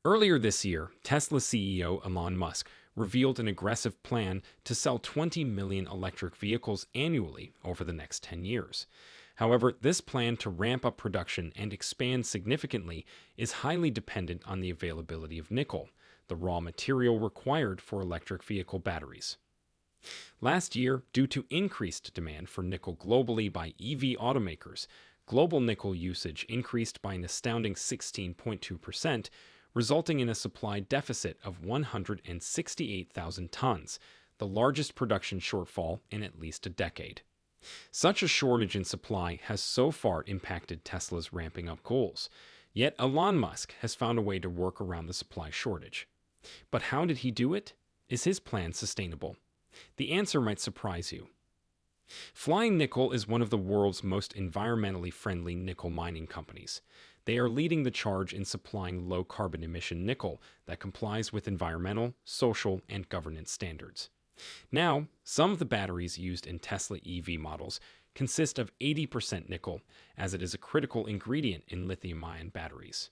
Earlier this year, Tesla CEO Elon Musk revealed an aggressive plan to sell 20 million electric vehicles annually over the next 10 years. However, this plan to ramp up production and expand significantly is highly dependent on the availability of nickel, the raw material required for electric vehicle batteries. Last year, due to increased demand for nickel globally by EV automakers, global nickel usage increased by an astounding 16.2%, resulting in a supply deficit of 168,000 tons, the largest production shortfall in at least a decade. Such a shortage in supply has so far impacted Tesla's ramping up goals, yet Elon Musk has found a way to work around the supply shortage. But how did he do it? Is his plan sustainable? The answer might surprise you. Flying Nickel is one of the world's most environmentally friendly nickel mining companies. They are leading the charge in supplying low-carbon emission nickel that complies with environmental, social, and governance standards. Now, some of the batteries used in Tesla EV models consist of 80% nickel, as it is a critical ingredient in lithium-ion batteries.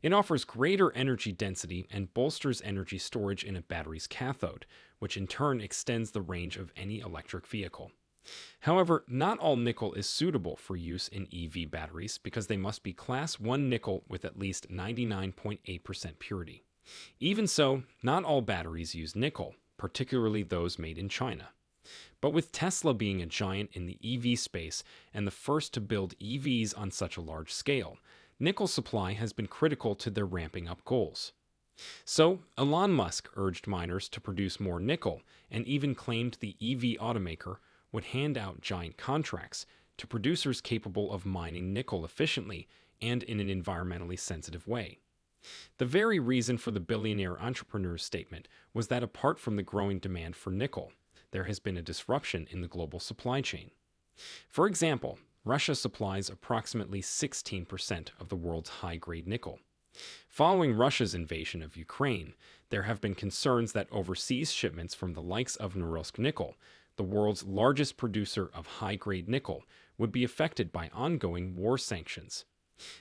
It offers greater energy density and bolsters energy storage in a battery's cathode, which in turn extends the range of any electric vehicle. However, not all nickel is suitable for use in EV batteries because they must be Class 1 nickel with at least 99.8% purity. Even so, not all batteries use nickel, particularly those made in China. But with Tesla being a giant in the EV space and the first to build EVs on such a large scale, nickel supply has been critical to their ramping up goals. So, Elon Musk urged miners to produce more nickel and even claimed the EV automaker would hand out giant contracts to producers capable of mining nickel efficiently and in an environmentally sensitive way. The very reason for the billionaire entrepreneur's statement was that apart from the growing demand for nickel, there has been a disruption in the global supply chain. For example, Russia supplies approximately 16% of the world's high-grade nickel. Following Russia's invasion of Ukraine, there have been concerns that overseas shipments from the likes of Norilsk Nickel, the world's largest producer of high-grade nickel, would be affected by ongoing war sanctions.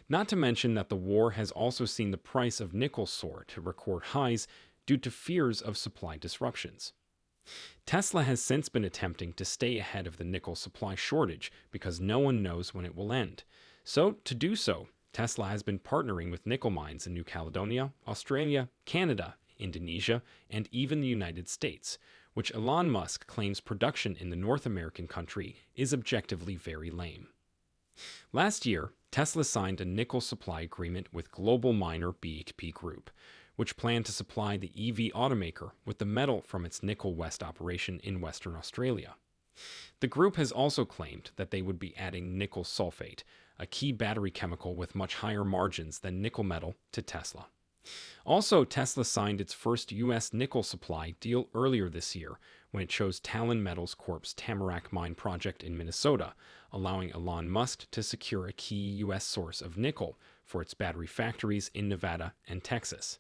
Not to mention that the war has also seen the price of nickel soar to record highs due to fears of supply disruptions. Tesla has since been attempting to stay ahead of the nickel supply shortage because no one knows when it will end. So, to do so, Tesla has been partnering with nickel mines in New Caledonia, Australia, Canada, Indonesia, and even the United States, which Elon Musk claims production in the North American country is objectively very lame. Last year, Tesla signed a nickel supply agreement with global miner BHP Group, which planned to supply the EV automaker with the metal from its Nickel West operation in Western Australia. The group has also claimed that they would be adding nickel sulfate, a key battery chemical with much higher margins than nickel metal, to Tesla. Also, Tesla signed its first U.S. nickel supply deal earlier this year when it chose Talon Metals Corp's Tamarack mine project in Minnesota, allowing Elon Musk to secure a key U.S. source of nickel for its battery factories in Nevada and Texas.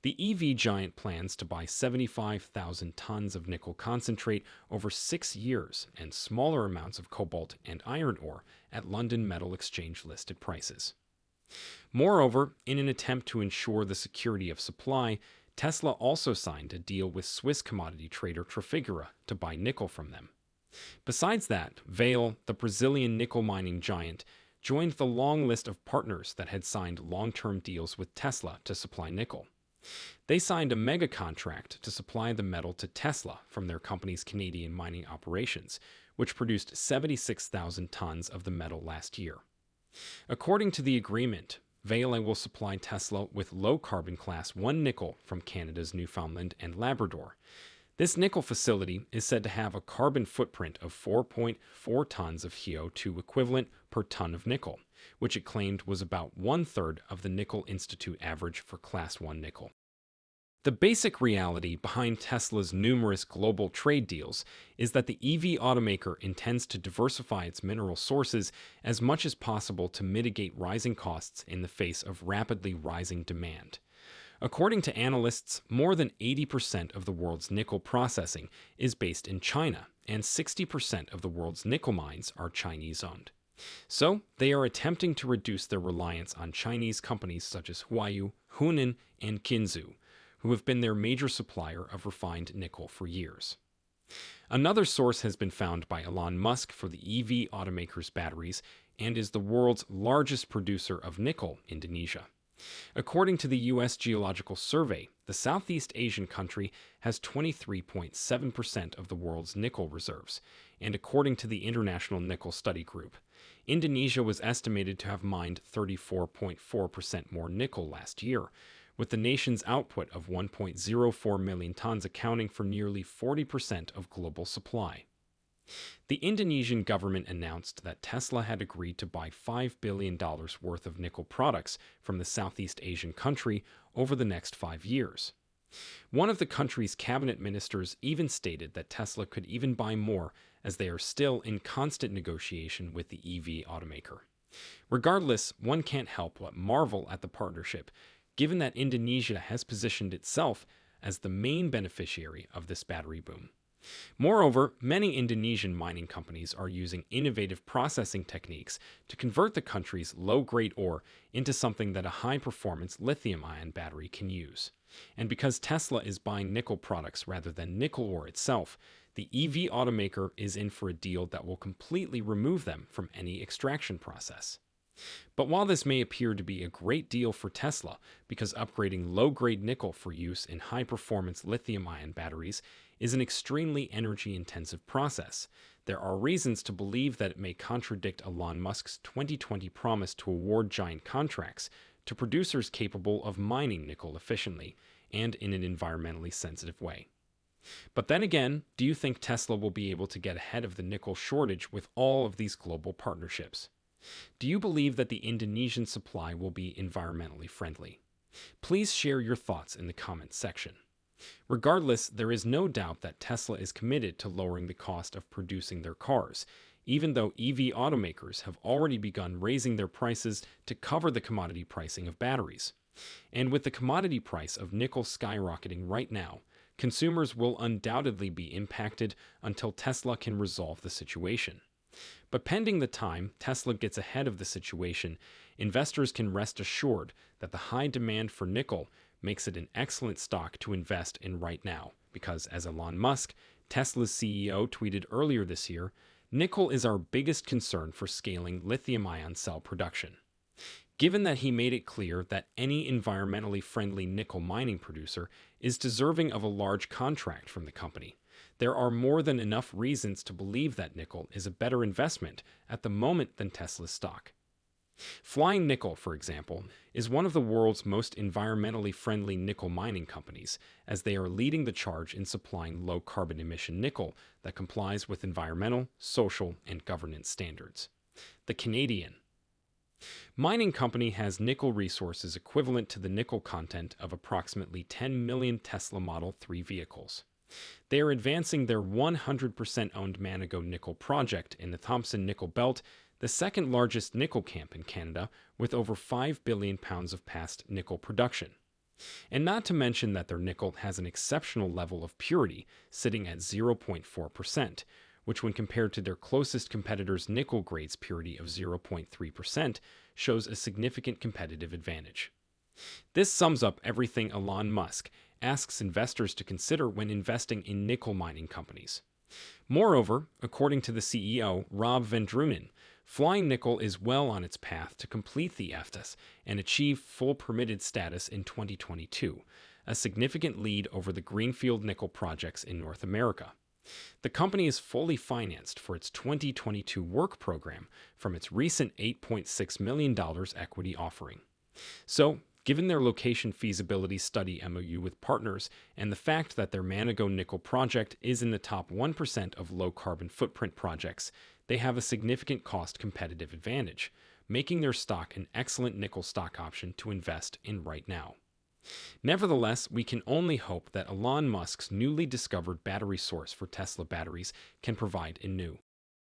The EV giant plans to buy 75,000 tons of nickel concentrate over 6 years and smaller amounts of cobalt and iron ore at London Metal Exchange listed prices. Moreover, in an attempt to ensure the security of supply, Tesla also signed a deal with Swiss commodity trader Trafigura to buy nickel from them. Besides that, Vale, the Brazilian nickel mining giant, joined the long list of partners that had signed long-term deals with Tesla to supply nickel. They signed a mega contract to supply the metal to Tesla from their company's Canadian mining operations, which produced 76,000 tons of the metal last year. According to the agreement, Vale will supply Tesla with low-carbon Class 1 nickel from Canada's Newfoundland and Labrador. This nickel facility is said to have a carbon footprint of 4.4 tons of CO2 equivalent per ton of nickel, which it claimed was about one-third of the Nickel Institute average for Class 1 nickel. The basic reality behind Tesla's numerous global trade deals is that the EV automaker intends to diversify its mineral sources as much as possible to mitigate rising costs in the face of rapidly rising demand. According to analysts, more than 80% of the world's nickel processing is based in China, and 60% of the world's nickel mines are Chinese-owned. So, they are attempting to reduce their reliance on Chinese companies such as Huayu, Hunan, and Kinzhou, who have been their major supplier of refined nickel for years. Another source has been found by Elon Musk for the EV automaker's batteries and is the world's largest producer of nickel, Indonesia. According to the U.S. Geological Survey, the Southeast Asian country has 23.7% of the world's nickel reserves, and according to the International Nickel Study Group, Indonesia was estimated to have mined 34.4% more nickel last year, with the nation's output of 1.04 million tons accounting for nearly 40% of global supply. The Indonesian government announced that Tesla had agreed to buy $5 billion worth of nickel products from the Southeast Asian country over the next 5 years. One of the country's cabinet ministers even stated that Tesla could even buy more as they are still in constant negotiation with the EV automaker. Regardless, one can't help but marvel at the partnership, given that Indonesia has positioned itself as the main beneficiary of this battery boom. Moreover, many Indonesian mining companies are using innovative processing techniques to convert the country's low-grade ore into something that a high-performance lithium-ion battery can use. And because Tesla is buying nickel products rather than nickel ore itself, the EV automaker is in for a deal that will completely remove them from any extraction process. But while this may appear to be a great deal for Tesla, because upgrading low-grade nickel for use in high-performance lithium-ion batteries is an extremely energy-intensive process, there are reasons to believe that it may contradict Elon Musk's 2020 promise to award giant contracts to producers capable of mining nickel efficiently and in an environmentally sensitive way. But then again, do you think Tesla will be able to get ahead of the nickel shortage with all of these global partnerships? Do you believe that the Indonesian supply will be environmentally friendly? Please share your thoughts in the comments section. Regardless, there is no doubt that Tesla is committed to lowering the cost of producing their cars, even though EV automakers have already begun raising their prices to cover the commodity pricing of batteries. And with the commodity price of nickel skyrocketing right now, consumers will undoubtedly be impacted until Tesla can resolve the situation. But pending the time Tesla gets ahead of the situation, investors can rest assured that the high demand for nickel makes it an excellent stock to invest in right now, because as Elon Musk, Tesla's CEO, tweeted earlier this year, nickel is our biggest concern for scaling lithium-ion cell production. Given that he made it clear that any environmentally friendly nickel mining producer is deserving of a large contract from the company, there are more than enough reasons to believe that nickel is a better investment at the moment than Tesla's stock. Flying Nickel, for example, is one of the world's most environmentally friendly nickel mining companies, as they are leading the charge in supplying low-carbon emission nickel that complies with environmental, social, and governance standards. The Canadian mining company has nickel resources equivalent to the nickel content of approximately 10 million Tesla Model 3 vehicles. They are advancing their 100% owned Manago nickel project in the Thompson Nickel Belt, the second largest nickel camp in Canada, with over 5 billion pounds of past nickel production. And not to mention that their nickel has an exceptional level of purity, sitting at 0.4%, which when compared to their closest competitor's nickel grade's purity of 0.3%, shows a significant competitive advantage. This sums up everything Elon Musk asks investors to consider when investing in nickel mining companies. Moreover, according to the CEO, Rob van Drunen, Flying Nickel is well on its path to complete the FTAS and achieve full permitted status in 2022, a significant lead over the greenfield nickel projects in North America. The company is fully financed for its 2022 work program from its recent $8.6 million equity offering. So, given their location feasibility study MOU with partners and the fact that their Manago nickel project is in the top 1% of low-carbon footprint projects, they have a significant cost competitive advantage, making their stock an excellent nickel stock option to invest in right now. Nevertheless, we can only hope that Elon Musk's newly discovered battery source for Tesla batteries can provide a new